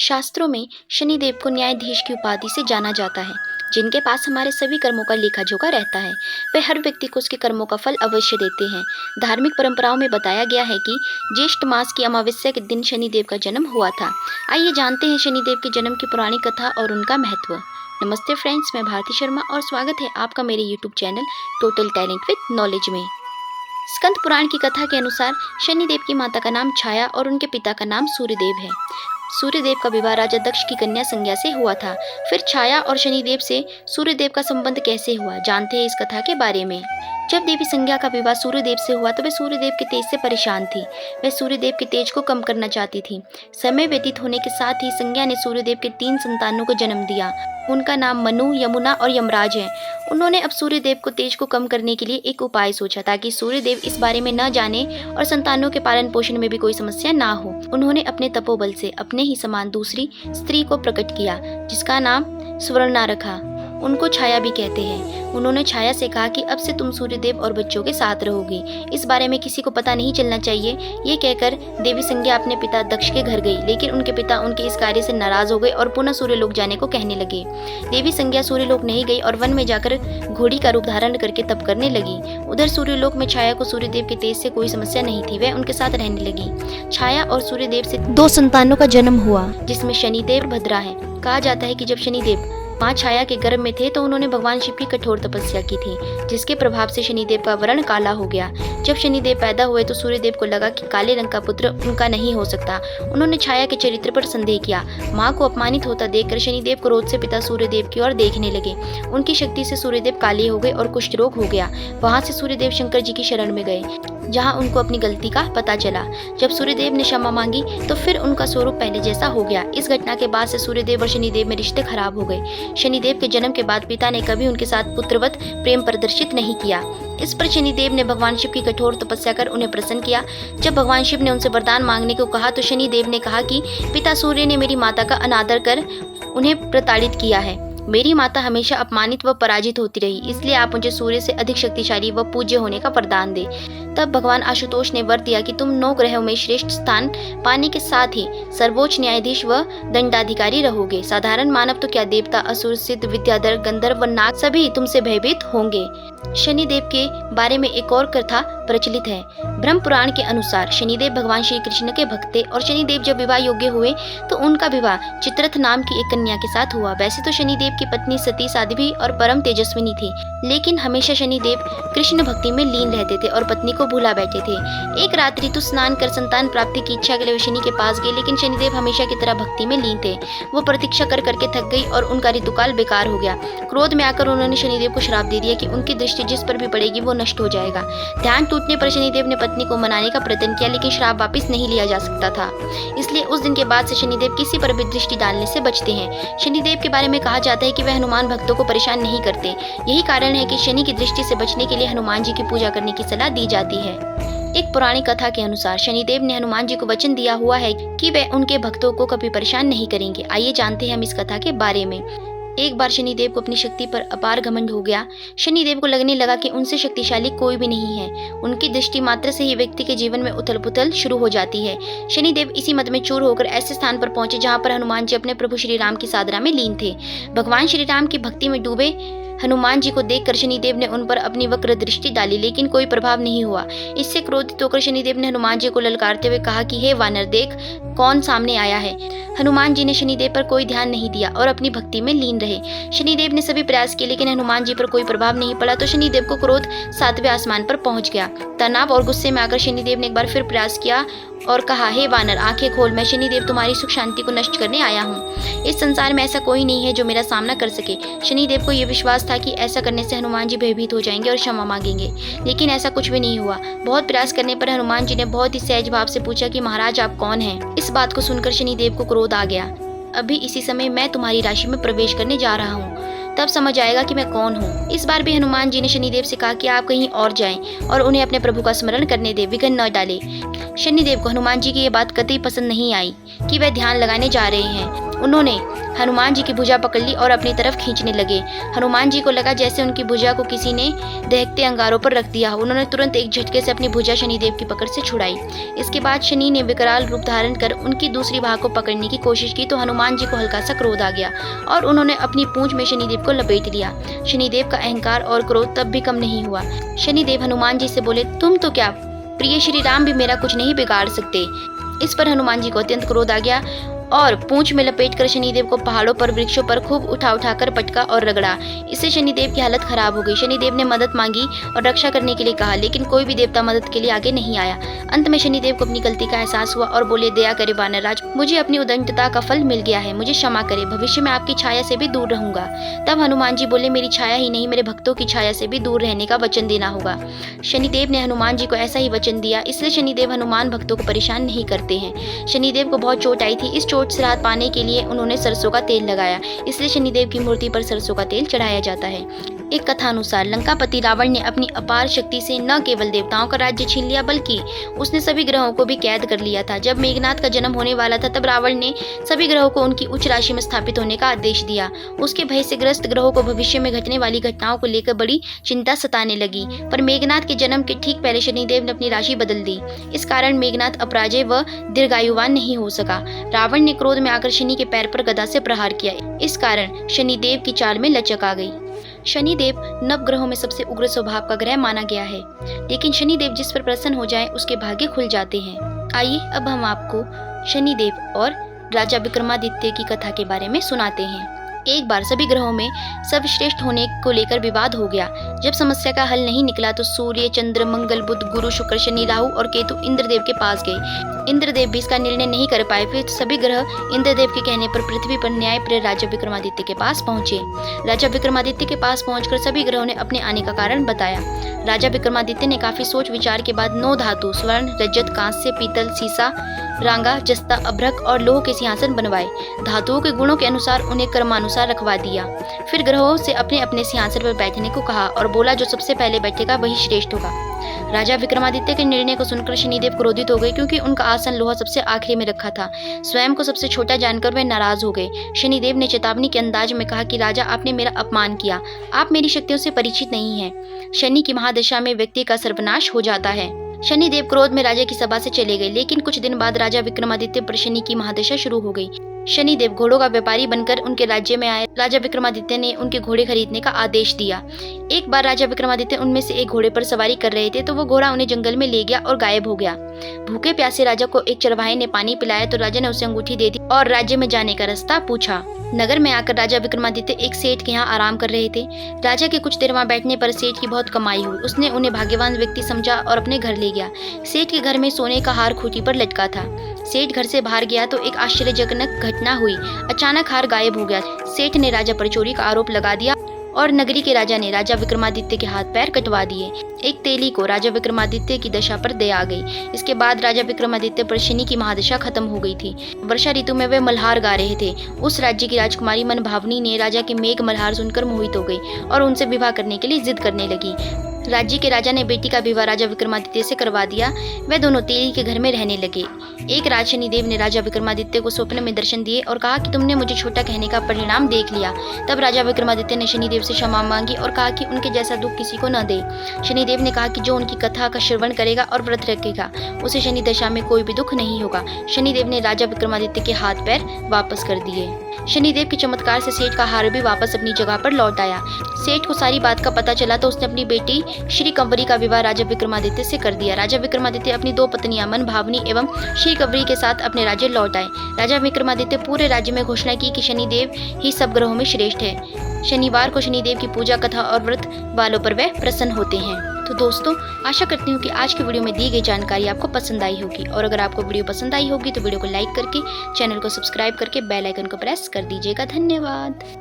शास्त्रों में शनिदेव को न्यायाधीश की उपाधि से जाना जाता है, जिनके पास हमारे सभी कर्मों का लेखा जोखा रहता है। वे हर व्यक्ति को उसके कर्मों का फल अवश्य देते हैं। धार्मिक परंपराओं में बताया गया है कि ज्येष्ठ मास की अमावस्या के दिन शनिदेव का जन्म हुआ था। आइए जानते हैं शनिदेव के जन्म की पौराणिक कथा और उनका महत्व। नमस्ते फ्रेंड्स, मैं भारती शर्मा और स्वागत है आपका मेरे YouTube channel total talent with knowledge में। स्कंद पुराण की कथा के अनुसार शनिदेव की माता का नाम छाया और उनके पिता का नाम सूर्यदेव है। सूर्यदेव का विवाह राजा दक्ष की कन्या संज्ञा से हुआ था। फिर छाया और शनिदेव से सूर्यदेव का संबंध कैसे हुआ, जानते हैं इस कथा के बारे में। जब देवी संज्ञा का विवाह सूर्यदेव से हुआ तो वे सूर्यदेव के तेज से परेशान थी। वह सूर्यदेव के तेज को कम करना चाहती थी। समय व्यतीत होने के साथ ही संज्ञा ने सूर्यदेव के 3 संतानों को जन्म दिया। उनका नाम मनु, यमुना और यमराज है। उन्होंने अब सूर्यदेव को तेज को कम करने के लिए एक उपाय सोचा ताकि सूर्यदेव इस बारे में न जाने और संतानों के पालन पोषण में भी कोई समस्या ना हो। उन्होंने अपने तपोबल से अपने ही समान दूसरी स्त्री को प्रकट किया, जिसका नाम स्वर्णा रखा। उनको छाया भी कहते हैं। उन्होंने छाया से कहा कि अब से तुम सूर्यदेव और बच्चों के साथ रहोगी। इस बारे में किसी को पता नहीं चलना चाहिए। ये कहकर देवी संज्ञा अपने पिता दक्ष के घर गई, लेकिन उनके पिता उनके इस कार्य से नाराज हो गए और पुनः सूर्यलोक जाने को कहने लगे। देवी संज्ञा सूर्यलोक नहीं गई और वन में जाकर घोड़ी का रूप धारण करके तप करने लगी। उधर सूर्यलोक में छाया को सूर्यदेव के तेज से कोई समस्या नहीं थी। वह उनके साथ रहने लगी। छाया और सूर्यदेव से 2 संतानों का जन्म हुआ, जिसमें शनिदेव भद्रा है। कहा जाता है कि जब शनिदेव माँ छाया के गर्भ में थे तो उन्होंने भगवान शिव की कठोर तपस्या की थी, जिसके प्रभाव से शनिदेव का वर्ण काला हो गया। जब शनिदेव पैदा हुए तो सूर्यदेव को लगा कि काले रंग का पुत्र उनका नहीं हो सकता। उन्होंने छाया के चरित्र पर संदेह किया। माँ को अपमानित होता देखकर शनिदेव क्रोध से पिता सूर्यदेव की ओर देखने लगे। उनकी शक्ति से सूर्यदेव काले हो गए और कुष्ठ रोग हो गया। वहाँ से सूर्यदेव शंकर जी की शरण में गए, जहाँ उनको अपनी गलती का पता चला। जब सूर्यदेव ने क्षमा मांगी तो फिर उनका स्वरूप पहले जैसा हो गया। इस घटना के बाद से सूर्यदेव और शनिदेव में रिश्ते खराब हो गए। शनिदेव के जन्म के बाद पिता ने कभी उनके साथ पुत्रवत प्रेम प्रदर्शित नहीं किया। इस पर शनिदेव ने भगवान शिव की कठोर तपस्या कर उन्हें प्रसन्न किया। जब भगवान शिव ने उनसे वरदान मांगने को कहा तो शनिदेव ने कहा कि पिता सूर्य ने मेरी माता का अनादर कर उन्हें प्रताड़ित किया है। मेरी माता हमेशा अपमानित व पराजित होती रही, इसलिए आप मुझे सूर्य से अधिक शक्तिशाली व पूज्य होने का वरदान दे। तब भगवान आशुतोष ने वर दिया कि तुम 9 ग्रहों में श्रेष्ठ स्थान पाने के साथ ही सर्वोच्च न्यायाधीश व दंडाधिकारी रहोगे। साधारण मानव तो क्या, देवता, असुर, सिद्ध, विद्याधर, गंधर्व व नाग सभी तुमसे भयभीत होंगे। शनिदेव के बारे में एक और कथा प्रचलित है। ब्रह्म पुराण के अनुसार शनिदेव भगवान श्री कृष्ण के भक्त थे और शनिदेव जब विवाह योग्य हुए तो उनका विवाह चित्रथ नाम की एक कन्या के साथ हुआ। वैसे तो शनिदेव की पत्नी सती साध्वी और परम तेजस्विनी थी, लेकिन हमेशा शनिदेव कृष्ण भक्ति में लीन रहते थे और पत्नी को भूला बैठे थे। एक रात ऋतु स्नान कर संतान प्राप्ति की इच्छा के लिए शनि के पास गए, लेकिन शनिदेव हमेशा की तरह भक्ति में लीन थे। वो प्रतीक्षा कर करके थक गई और उनका ऋतुकाल बेकार हो गया। क्रोध में आकर उन्होंने शनिदेव को श्राप दे दिया कि उनकी दृष्टि जिस पर भी पड़ेगी वो नष्ट हो जाएगा। ध्यान टूटने पर शनिदेव ने पत्नी को मनाने का प्रयत्न किया, लेकिन श्राप वापस नहीं लिया जा सकता था। इसलिए उस दिन के बाद से शनिदेव किसी पर भी दृष्टि डालने से बचते हैं। शनिदेव के बारे में कहा जाता है कि वह हनुमान भक्तों को परेशान नहीं करते। यही कारण है कि शनि की दृष्टि से बचने के लिए हनुमान जी की पूजा करने की सलाह दी जाती है। एक पुरानी कथा के अनुसार शनिदेव ने हनुमान जी को वचन दिया हुआ है कि वे उनके भक्तों को कभी परेशान नहीं करेंगे। आइए जानते हैं हम इस कथा के बारे में। एक बार शनिदेव को अपनी शक्ति पर अपार घमंड हो गया। शनिदेव को लगने लगा कि उनसे शक्तिशाली कोई भी नहीं है। उनकी दृष्टि मात्र से ही व्यक्ति के जीवन में उथल पुथल शुरू हो जाती है। शनिदेव इसी मत में चूर होकर ऐसे स्थान पर पहुंचे जहां पर हनुमान जी अपने प्रभु श्री राम की साधना में लीन थे। भगवान श्री राम की भक्ति में डूबे हनुमान जी को देखकर शनिदेव ने उन पर अपनी वक्र दृष्टि डाली, लेकिन कोई प्रभाव नहीं हुआ। इससे क्रोधित होकर शनिदेव ने हनुमान जी को ललकारते हुए कहा कि हे वानर, देख कौन सामने आया है। हनुमान जी ने शनिदेव पर कोई ध्यान नहीं दिया और अपनी भक्ति में लीन रहे। शनिदेव ने सभी प्रयास किए, लेकिन हनुमान जी पर कोई प्रभाव नहीं पड़ा तो शनिदेव को क्रोध 7वें आसमान पर पहुंच गया। तनाव और गुस्से में आकर शनिदेव ने एक बार फिर प्रयास किया और कहा, हे वानर, आंखें खोल, मैं शनिदेव तुम्हारी सुख शांति को नष्ट करने आया हूँ। इस संसार में ऐसा कोई नहीं है जो मेरा सामना कर सके। शनिदेव को यह विश्वास था कि ऐसा करने से हनुमान जी भयभीत हो जाएंगे और क्षमा मांगेंगे, लेकिन ऐसा कुछ भी नहीं हुआ। बहुत प्रयास करने पर हनुमान जी ने बहुत ही सहज भाव से पूछा कि महाराज, आप कौन हैं? इस बात को सुनकर शनिदेव को क्रोध आ गया। अभी इसी समय मैं तुम्हारी राशि में प्रवेश करने जा रहा हूँ, तब समझ आएगा कि मैं कौन हूँ। इस बार भी हनुमान जी ने शनिदेव से कहा कि आप कहीं और जाएं और उन्हें अपने प्रभु का स्मरण करने दें, विघ्न न डाले। शनिदेव को हनुमान जी की ये बात कतई पसंद नहीं आई कि वह ध्यान लगाने जा रहे हैं। उन्होंने हनुमान जी की भुजा पकड़ ली और अपनी तरफ खींचने लगे। हनुमान जी को लगा जैसे उनकी भुजा को किसी ने दहकते अंगारों पर रख दिया। उन्होंने तुरंत एक झटके से अपनी भुजा शनिदेव की पकड़ से छुड़ाई। इसके बाद शनि ने विकराल रूप धारण कर उनकी दूसरी बाह को पकड़ने की कोशिश की तो हनुमान जी को हल्का सा क्रोध आ गया और उन्होंने अपनी पूंछ में शनिदेव को लपेट लिया। शनिदेव का अहंकार और क्रोध तब भी कम नहीं हुआ। शनिदेव हनुमान जी से बोले, तुम तो क्या, प्रिय श्री राम भी मेरा कुछ नहीं बिगाड़ सकते। इस पर हनुमान जी को अत्यंत क्रोध आ गया और पूंछ में लपेटकर शनिदेव को पहाड़ों पर, वृक्षों पर खूब उठा कर पटका और रगड़ा। इससे शनिदेव की हालत खराब हो गई। शनिदेव ने मदद मांगी और रक्षा करने के लिए कहा, लेकिन कोई भी देवता मदद के लिए आगे नहीं आया। अंत में शनिदेव को अपनी गलती का एहसास हुआ और बोले, दया करे वानरराज, मुझे अपनी उद्दंडता का फल मिल गया है, मुझे क्षमा करे, भविष्य में आपकी छाया से भी दूर रहूंगा। तब हनुमान जी बोले, मेरी छाया ही नहीं, मेरे भक्तों की छाया से भी दूर रहने का वचन देना होगा। शनिदेव ने हनुमान जी को ऐसा ही वचन दिया, इसलिए शनिदेव हनुमान भक्तों को परेशान नहीं करते हैं। शनिदेव को बहुत चोट आई थी। इस चोट से राहत पाने के लिए उन्होंने सरसों का तेल लगाया, इसलिए शनिदेव की मूर्ति पर सरसों का तेल चढ़ाया जाता है। एक कथा अनुसार लंकापति रावण ने अपनी अपार शक्ति से न केवल देवताओं का राज्य छीन लिया बल्कि उसने सभी ग्रहों को भी कैद कर लिया था। जब मेघनाथ का जन्म होने वाला था तब रावण ने सभी ग्रहों को उनकी उच्च राशि में स्थापित होने का आदेश दिया। उसके भय से ग्रस्त ग्रहों को भविष्य में घटने वाली घटनाओं को लेकर बड़ी चिंता सताने लगी। पर मेघनाथ के जन्म के ठीक पहले शनिदेव ने अपनी राशि बदल दी। इस कारण मेघनाथ अपराजय व दीर्घायुवान नहीं हो सका। रावण ने क्रोध में आकर शनि के पैर पर गदा से प्रहार किया। इस कारण शनिदेव की चाल में लचक आ गई। शनिदेव नवग्रहों में सबसे उग्र स्वभाव का ग्रह माना गया है, लेकिन शनिदेव जिस पर प्रसन्न हो जाए उसके भाग्य खुल जाते हैं। आइए अब हम आपको शनिदेव और राजा विक्रमादित्य की कथा के बारे में सुनाते हैं। एक बार सभी ग्रहों में सर्वश्रेष्ठ होने को लेकर विवाद हो गया। जब समस्या का हल नहीं निकला तो सूर्य, चंद्र, मंगल, बुध, गुरु, शुक्र, शनि, राहु और केतु इंद्रदेव के पास गए। इंद्रदेव भी इसका निर्णय नहीं कर पाए। फिर सभी ग्रह इंद्रदेव के कहने पर पृथ्वी पर न्यायप्रिय राजा विक्रमादित्य के पास पहुंचे। राजा विक्रमादित्य के पास पहुंचकर सभी ग्रहों ने अपने आने का कारण बताया। राजा विक्रमादित्य ने काफी सोच विचार के बाद 9 धातु स्वर्ण, रजत, कांस्य, पीतल, सीसा, रांगा, जस्ता, अभ्रक और लोह के सिंहासन बनवाए। धातुओं के गुणों के अनुसार उन्हें क्रमानुसार रखवा दिया। फिर ग्रहों से अपने अपने सिंहासन पर बैठने को कहा और बोला, जो सबसे पहले बैठेगा वही श्रेष्ठ होगा। राजा विक्रमादित्य के निर्णय को सुनकर शनिदेव क्रोधित हो गए, क्योंकि उनका आसन लोहा सबसे आखिरी में रखा था। स्वयं को सबसे छोटा जानकर वे नाराज हो गए। शनिदेव ने चेतावनी के अंदाज में कहा कि राजा, आपने मेरा अपमान किया, आप मेरी शक्तियों से परिचित नहीं हैं। शनि की महादशा में व्यक्ति का सर्वनाश हो जाता है। शनिदेव क्रोध में राजा की सभा से चले गए, लेकिन कुछ दिन बाद राजा विक्रमादित्य पर शनि की महादशा शुरू हो गई। शनिदेव घोड़ों का व्यापारी बनकर उनके राज्य में आए। राजा विक्रमादित्य ने उनके घोड़े खरीदने का आदेश दिया। एक बार राजा विक्रमादित्य उनमें से एक घोड़े पर सवारी कर रहे थे तो वो घोड़ा उन्हें जंगल में ले गया और गायब हो गया। भूखे प्यासे राजा को एक चरवाहे ने पानी पिलाया तो राजा ने उसे अंगूठी दे दी और राज्य में जाने का रास्ता पूछा। नगर में आकर राजा विक्रमादित्य एक सेठ के यहाँ आराम कर रहे थे। राजा के कुछ देर वहाँ बैठने पर सेठ की बहुत कमाई हुई। उसने उन्हें भाग्यवान व्यक्ति समझा और अपने घर ले गया। सेठ के घर में सोने का हार खूंटी पर लटका था। सेठ घर से बाहर गया तो एक आश्चर्यजनक घटना हुई। अचानक हार गायब हो गया। सेठ ने राजा पर चोरी का आरोप लगा दिया और नगरी के राजा ने राजा विक्रमादित्य के हाथ पैर कटवा दिए। एक तेली को राजा विक्रमादित्य की दशा पर दया आ गई। इसके बाद राजा विक्रमादित्य पर शनि की महादशा खत्म हो गई थी। वर्षा ऋतु में वे मल्हार गा रहे थे। उस राज्य की राजकुमारी मनभावनी ने राजा के मेघ मल्हार सुनकर मोहित हो गई और उनसे विवाह करने के लिए जिद करने लगी। राज्य के राजा ने बेटी का विवाह राजा विक्रमादित्य से करवा दिया। वे दोनों तेली के घर में रहने लगे। एक रात शनिदेव ने राजा विक्रमादित्य को स्वप्न में दर्शन दिए और कहा कि तुमने मुझे छोटा कहने का परिणाम देख लिया। तब राजा विक्रमादित्य ने शनिदेव से क्षमा मांगी और कहा कि उनके जैसा दुख किसी को न दे। शनिदेव ने कहा कि जो उनकी कथा का श्रवण करेगा और व्रत रखेगा उसे शनि दशा में कोई भी दुख नहीं होगा। शनिदेव ने राजा विक्रमादित्य के हाथ पैर वापस कर दिए। शनिदेव के चमत्कार से सेठ का हार भी वापस अपनी जगह पर लौट आया। सेठ को सारी बात का पता चला तो उसने अपनी बेटी श्री कंवरी का विवाह राजा विक्रमादित्य से कर दिया। राजा विक्रमादित्य अपनी 2 पत्नियां मनभावनी एवं श्री कंवरी के साथ अपने राज्य लौट आए। राजा विक्रमादित्य पूरे राज्य में घोषणा की कि शनिदेव ही सब ग्रहों में श्रेष्ठ है। शनिवार को शनिदेव की पूजा कथा और व्रत वालों पर वह प्रसन्न होते हैं। तो दोस्तों, आशा करती हूँ कि आज की वीडियो में दी गई जानकारी आपको पसंद आई होगी और अगर आपको वीडियो पसंद आई होगी तो वीडियो को लाइक करके चैनल को सब्सक्राइब करके बेल आइकन को प्रेस कर दीजिएगा। धन्यवाद।